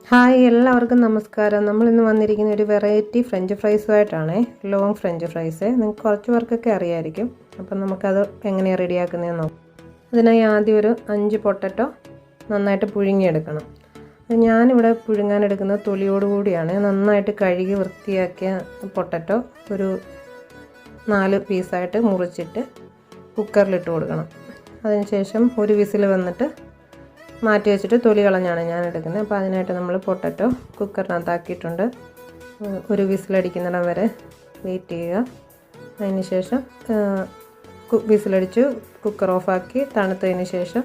Hi, എല്ലാവർക്കും നമസ്കാരം. നമ്മളിന്ന് വന്നിരിക്കുന്ന ഒരു വെറൈറ്റി ഫ്രഞ്ച് ഫ്രൈസുമായിട്ടാണ്. ലോങ് ഫ്രഞ്ച് ഫ്രൈസ് നിങ്ങൾക്ക് കുറച്ച് പേർക്കൊക്കെ അറിയാമായിരിക്കും. അപ്പം നമുക്കത് എങ്ങനെയാണ് റെഡിയാക്കുന്നതെന്ന് നോക്കാം. അതിനായി ആദ്യം ഒരു 5 പൊട്ടറ്റോ നന്നായിട്ട് പുഴുങ്ങിയെടുക്കണം. ഞാനിവിടെ പുഴുങ്ങാനെടുക്കുന്നത് തൊലിയോടുകൂടിയാണ്. നന്നായിട്ട് കഴുകി വൃത്തിയാക്കിയ പൊട്ടറ്റോ ഒരു 4 പീസായിട്ട് മുറിച്ചിട്ട് കുക്കറിലിട്ട് കൊടുക്കണം. അതിനുശേഷം ഒരു വിസിൽ വന്നിട്ട് മാറ്റി വെച്ചിട്ട് തൊലി കളഞ്ഞാണ് ഞാൻ എടുക്കുന്നത്. അപ്പോൾ അതിനായിട്ട് നമ്മൾ പൊട്ടറ്റോ കുക്കറിനകത്താക്കിയിട്ടുണ്ട്. ഒരു വിസിലടിക്കുന്നിടം വരെ വെയിറ്റ് ചെയ്യുക. അതിന് ശേഷം വിസിലടിച്ച് കുക്കർ ഓഫാക്കി തണുത്തതിന് ശേഷം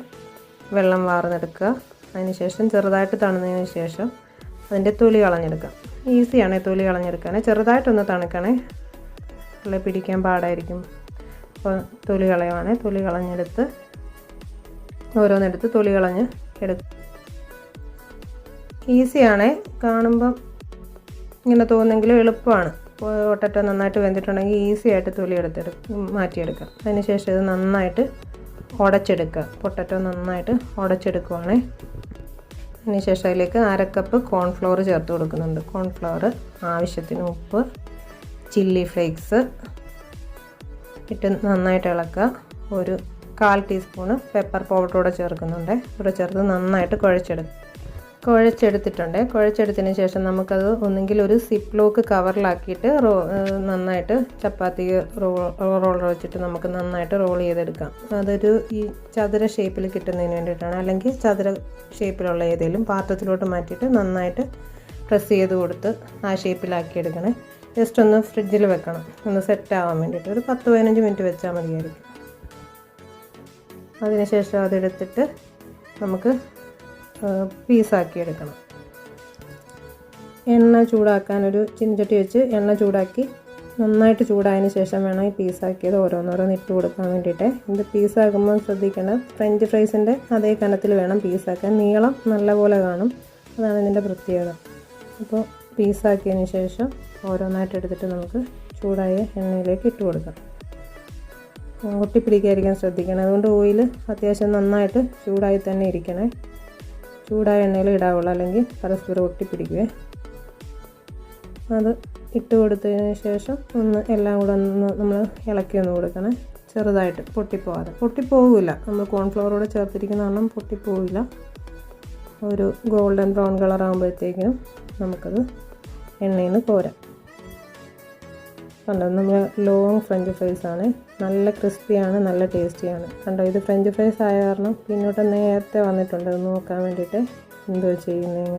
വെള്ളം വാർന്നെടുക്കുക. അതിന് ശേഷം ചെറുതായിട്ട് തണുന്നതിന് ശേഷം അതിൻ്റെ തൊലി കളഞ്ഞെടുക്കാം. ഈസിയാണ് തൊലി കളഞ്ഞെടുക്കാൻ. ചെറുതായിട്ടൊന്ന് തണുക്കണേ, പിടിക്കാൻ പാടായിരിക്കും. അപ്പോൾ തൊലി കളയുവാണ്. തൊലി കളഞ്ഞെടുത്ത് ഓരോന്നെടുത്ത് തൊലി കളഞ്ഞ് എടുക്കും. ഈസിയാണ്, കാണുമ്പം ഇങ്ങനെ തോന്നുന്നെങ്കിലും എളുപ്പമാണ്. പൊട്ടറ്റോ നന്നായിട്ട് വെന്തിട്ടുണ്ടെങ്കിൽ ഈസി ആയിട്ട് തൊലി മാറ്റിയെടുക്കാം. അതിനുശേഷം ഇത് നന്നായിട്ട് ഉടച്ചെടുക്കുക. പൊട്ടറ്റോ നന്നായിട്ട് ഉടച്ചെടുക്കുവാണ്. അതിനുശേഷം അതിലേക്ക് 1/2 കപ്പ് കോൺഫ്ലവർ ചേർത്ത് കൊടുക്കുന്നുണ്ട്. കോൺഫ്ലവർ, ആവശ്യത്തിന് ഉപ്പ്, ചില്ലി ഫ്ലേക്സ് ഇട്ട് നന്നായിട്ട് ഇളക്കുക. ഒരു 1/4 ടീസ്പൂണ് പെപ്പർ പൗഡർ കൂടെ ചേർക്കുന്നുണ്ട്. ഇവിടെ ചേർത്ത് നന്നായിട്ട് കുഴച്ചെടുത്തിട്ടുണ്ട്. കുഴച്ചെടുത്തതിന് ശേഷം നമുക്കത് ഒന്നെങ്കിൽ ഒരു സിപ്പ് ലോക്ക് കവറിലാക്കിയിട്ട് നന്നായിട്ട് ചപ്പാത്തി റോളർ വെച്ചിട്ട് നമുക്ക് നന്നായിട്ട് റോൾ ചെയ്തെടുക്കാം. അതൊരു ഈ ചതുര ഷേപ്പിൽ കിട്ടുന്നതിന് വേണ്ടിയിട്ടാണ്. അല്ലെങ്കിൽ ചതുര ഷേപ്പിലുള്ള ഏതെങ്കിലും പാത്രത്തിലോട്ട് മാറ്റിയിട്ട് നന്നായിട്ട് പ്രസ് ചെയ്ത് കൊടുത്ത് ആ ഷേപ്പിലാക്കി എടുക്കണേ. ജസ്റ്റ് ഒന്ന് ഫ്രിഡ്ജിൽ വെക്കണം, ഒന്ന് സെറ്റ് ആവാൻ വേണ്ടിയിട്ട്. ഒരു 10-15 മിനിറ്റ് വെച്ചാൽ മതിയായിരിക്കും. അതിനുശേഷം അതെടുത്തിട്ട് നമുക്ക് പീസാക്കി എടുക്കണം. എണ്ണ ചൂടാക്കാൻ ഒരു ചീനച്ചട്ടി വെച്ച് എണ്ണ ചൂടാക്കി നന്നായിട്ട് ചൂടായതിന് ശേഷം വേണം ഈ പീസാക്കിയത് ഓരോന്നോരോന്ന് ഇട്ട് കൊടുക്കാൻ വേണ്ടിയിട്ട്. ഇത് പീസാക്കുമ്പോൾ ശ്രദ്ധിക്കണം, ഫ്രഞ്ച് ഫ്രൈസിൻ്റെ അതേ കനത്തിൽ വേണം പീസാക്കാൻ. നീളം നല്ലപോലെ കാണും, അതാണ് ഇതിൻ്റെ പ്രത്യേകത. അപ്പോൾ പീസാക്കിയതിന് ശേഷം ഓരോന്നായിട്ട് എടുത്തിട്ട് നമുക്ക് ചൂടായ എണ്ണയിലേക്ക് ഇട്ട് കൊടുക്കാം. ഒട്ടിപ്പിടിക്കാതിരിക്കാൻ ശ്രദ്ധിക്കണം. അതുകൊണ്ട് ഓയിൽ അത്യാവശ്യം നന്നായിട്ട് ചൂടായി തന്നെ ഇരിക്കണേ. ചൂടായ എണ്ണയിൽ ഇടാവുള്ളൂ, അല്ലെങ്കിൽ പരസ്പരം ഒട്ടിപ്പിടിക്കുവേ. അത് ഇട്ട് കൊടുത്തതിന് ശേഷം എല്ലാം കൂടെ നമ്മൾ ഇളക്കി കൊടുക്കണേ. ചെറുതായിട്ട് പൊട്ടിപ്പോവില്ല. നമ്മൾ കോൺഫ്ലവറോടെ ചേർത്തിരിക്കുന്ന കാരണം പൊട്ടിപ്പോവില്ല. ഒരു ഗോൾഡൻ ബ്രൗൺ കളർ ആകുമ്പോഴത്തേക്കും നമുക്കത് എണ്ണയിൽ നിന്ന് കോരാം. കണ്ടോ, നമ്മൾ ലോങ് ഫ്രഞ്ച് ഫ്രൈസാണ്. നല്ല ക്രിസ്പിയാണ്, നല്ല ടേസ്റ്റിയാണ്. കണ്ടോ, ഇത് ഫ്രഞ്ച് ഫ്രൈസ് ആയ കാരണം പിന്നോട്ട് നേരത്തെ വന്നിട്ടുണ്ട്. അത് നോക്കാൻ വേണ്ടിയിട്ട് എന്തോ ചെയ്യുന്നത്.